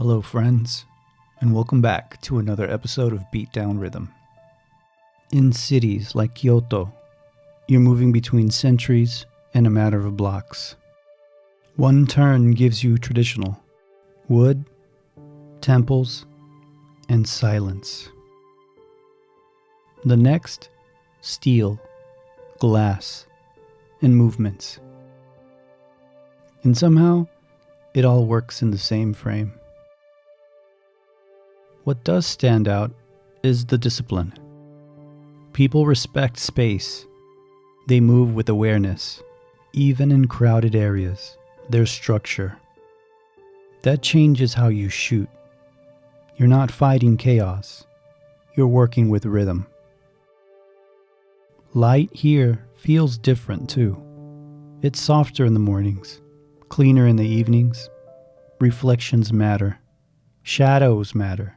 Hello friends, and welcome back to another episode of Beatdown Rhythm. In cities like Kyoto, you're moving between centuries in a matter of blocks. One turn gives you traditional wood, temples, and silence. The next, steel, glass, and movements. And somehow, it all works in the same frame. What does stand out is the discipline. People respect space. They move with awareness. Even in crowded areas, there's structure. That changes how you shoot. You're not fighting chaos. You're working with rhythm. Light here feels different too. It's softer in the mornings, cleaner in the evenings. Reflections matter. Shadows matter.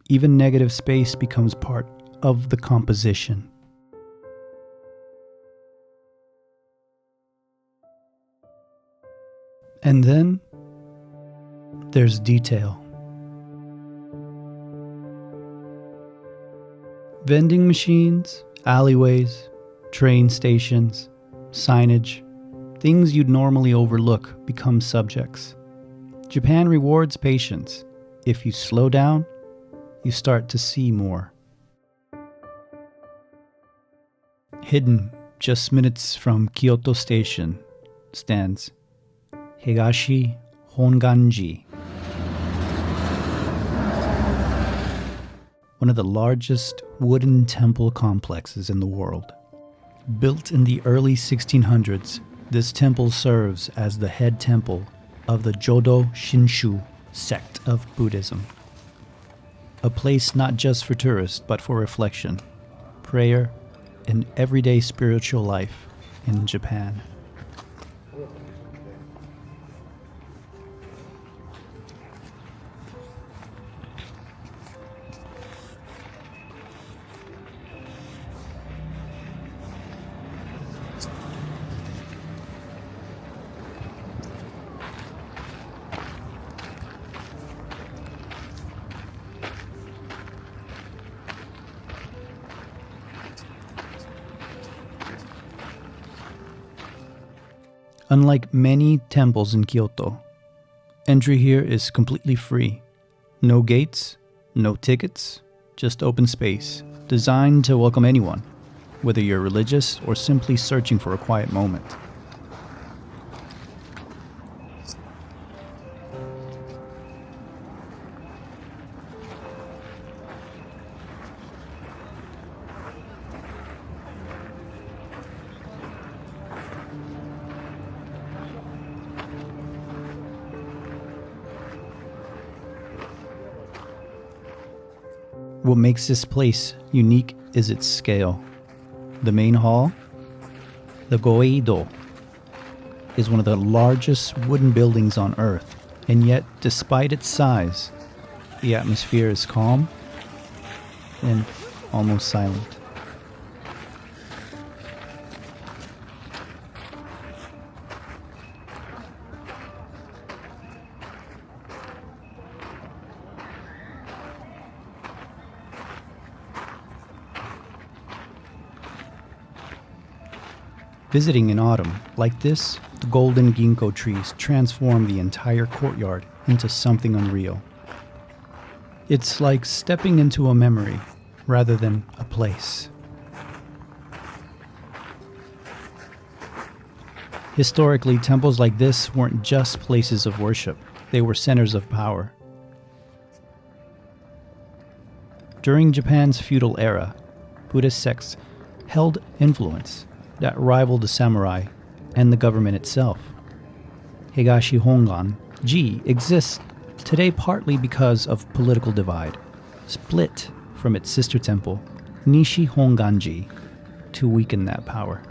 Even negative space becomes part of the composition. And then there's detail. Vending machines, alleyways, train stations, signage, things you'd normally overlook become subjects. Japan rewards patience. If you slow down, you start to see more. Hidden just minutes from Kyoto Station stands Higashi Hongan-ji, one of the largest wooden temple complexes in the world. Built in the early 1600s, this temple serves as the head temple of the Jodo Shinshu sect of Buddhism. A place not just for tourists, but for reflection, prayer, and everyday spiritual life in Japan. Unlike many temples in Kyoto, entry here is completely free. No gates, no tickets, just open space, designed to welcome anyone, whether you're religious or simply searching for a quiet moment. What makes this place unique is its scale. The main hall, the Goeido, is one of the largest wooden buildings on Earth, and yet, despite its size, the atmosphere is calm and almost silent. Visiting in autumn, like this, the golden ginkgo trees transform the entire courtyard into something unreal. It's like stepping into a memory rather than a place. Historically, temples like this weren't just places of worship, they were centers of power. During Japan's feudal era, Buddhist sects held influence that rivaled the samurai and the government itself. Higashi Hongan-ji exists today partly because of political divide, split from its sister temple, Nishi Honganji, to weaken that power.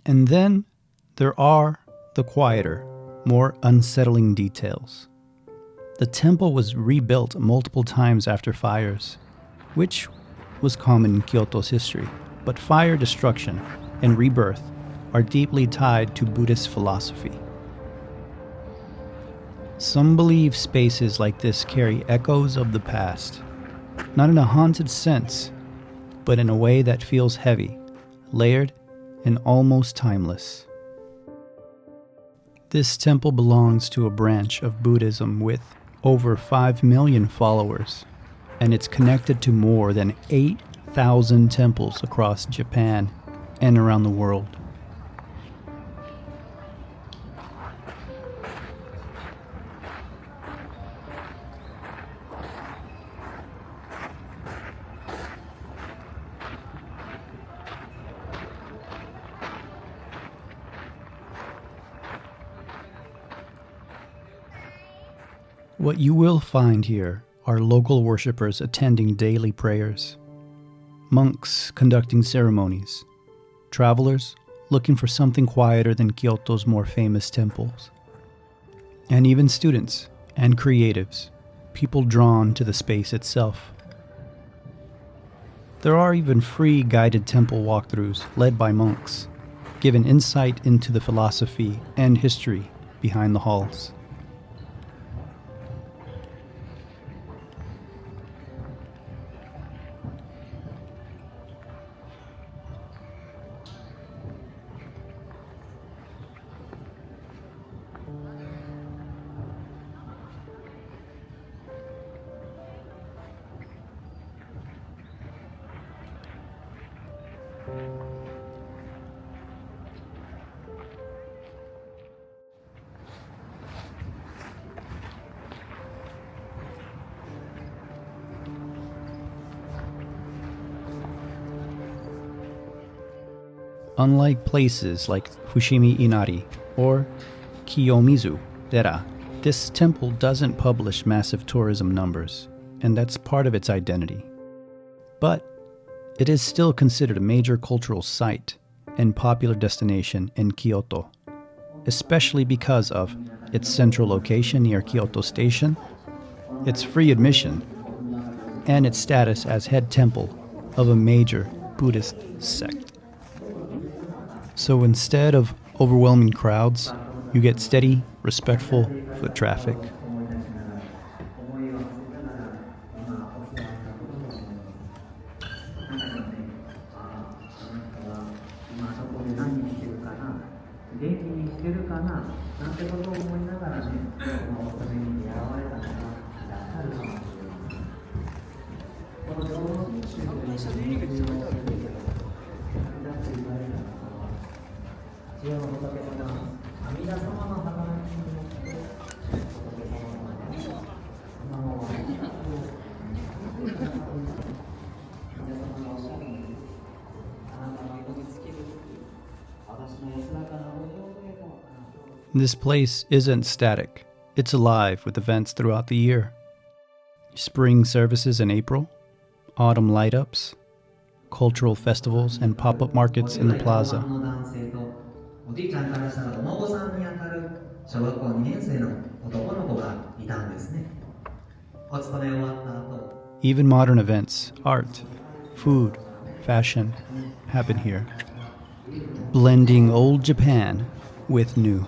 And then there are the quieter, more unsettling details. The temple was rebuilt multiple times after fires, which was common in Kyoto's history. But fire destruction and rebirth are deeply tied to Buddhist philosophy. Some believe spaces like this carry echoes of the past, not in a haunted sense, but in a way that feels heavy, layered, and almost timeless. This temple belongs to a branch of Buddhism with over 5 million followers, and it's connected to more than 8,000 temples across Japan and around the world. What you will find here are local worshippers attending daily prayers, monks conducting ceremonies, travelers looking for something quieter than Kyoto's more famous temples, and even students and creatives, people drawn to the space itself. There are even free guided temple walkthroughs led by monks, giving insight into the philosophy and history behind the halls. Unlike places like Fushimi Inari or Kiyomizu-dera, this temple doesn't publish massive tourism numbers, and that's part of its identity. But it is still considered a major cultural site and popular destination in Kyoto, especially because of its central location near Kyoto Station, its free admission, and its status as head temple of a major Buddhist sect. So instead of overwhelming crowds, you get steady, respectful foot traffic. This place isn't static. It's alive with events throughout the year. Spring services in April, autumn light-ups, cultural festivals, and pop-up markets in the plaza. Even modern events, art, food, fashion happen here, blending old Japan with new.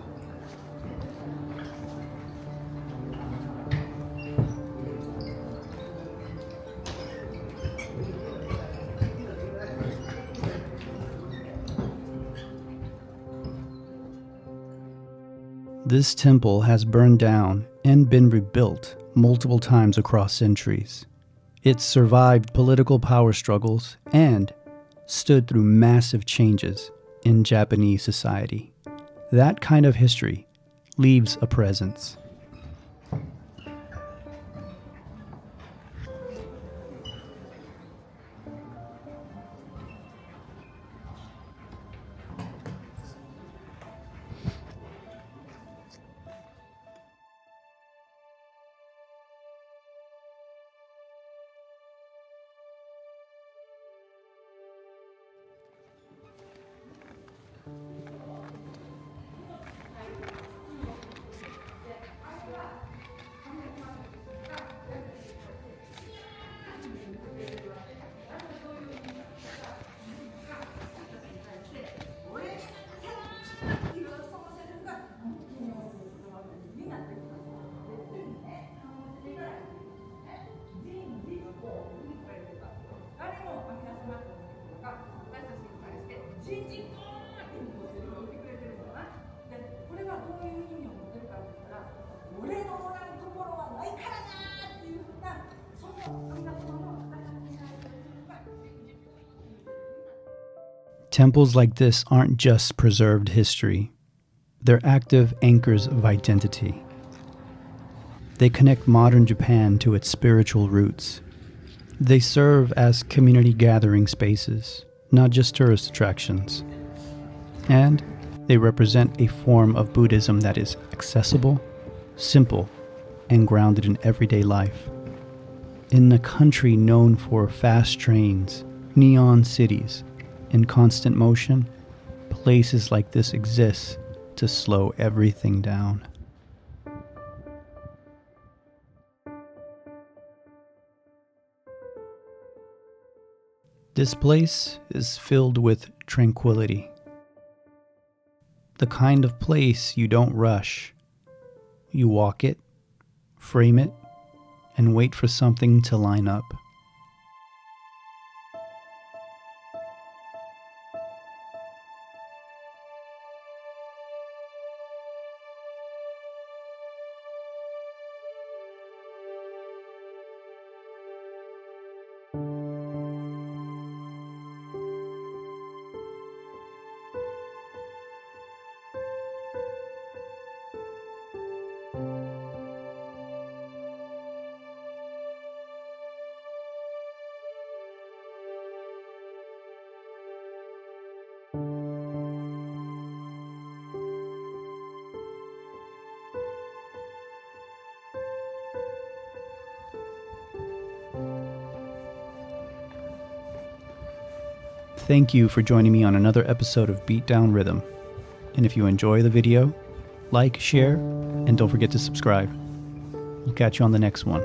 This temple has burned down and been rebuilt multiple times across centuries. It's survived political power struggles and stood through massive changes in Japanese society. That kind of history leaves a presence. Temples like this aren't just preserved history, they're active anchors of identity. They connect modern Japan to its spiritual roots. They serve as community gathering spaces, not just tourist attractions. And they represent a form of Buddhism that is accessible, simple, and grounded in everyday life. In a country known for fast trains, neon cities, and constant motion, places like this exist to slow everything down. This place is filled with tranquility. The kind of place you don't rush. You walk it, frame it, and wait for something to line up. Thank you for joining me on another episode of Beatdown Rhythm. And if you enjoy the video, like, share, and don't forget to subscribe. We'll catch you on the next one.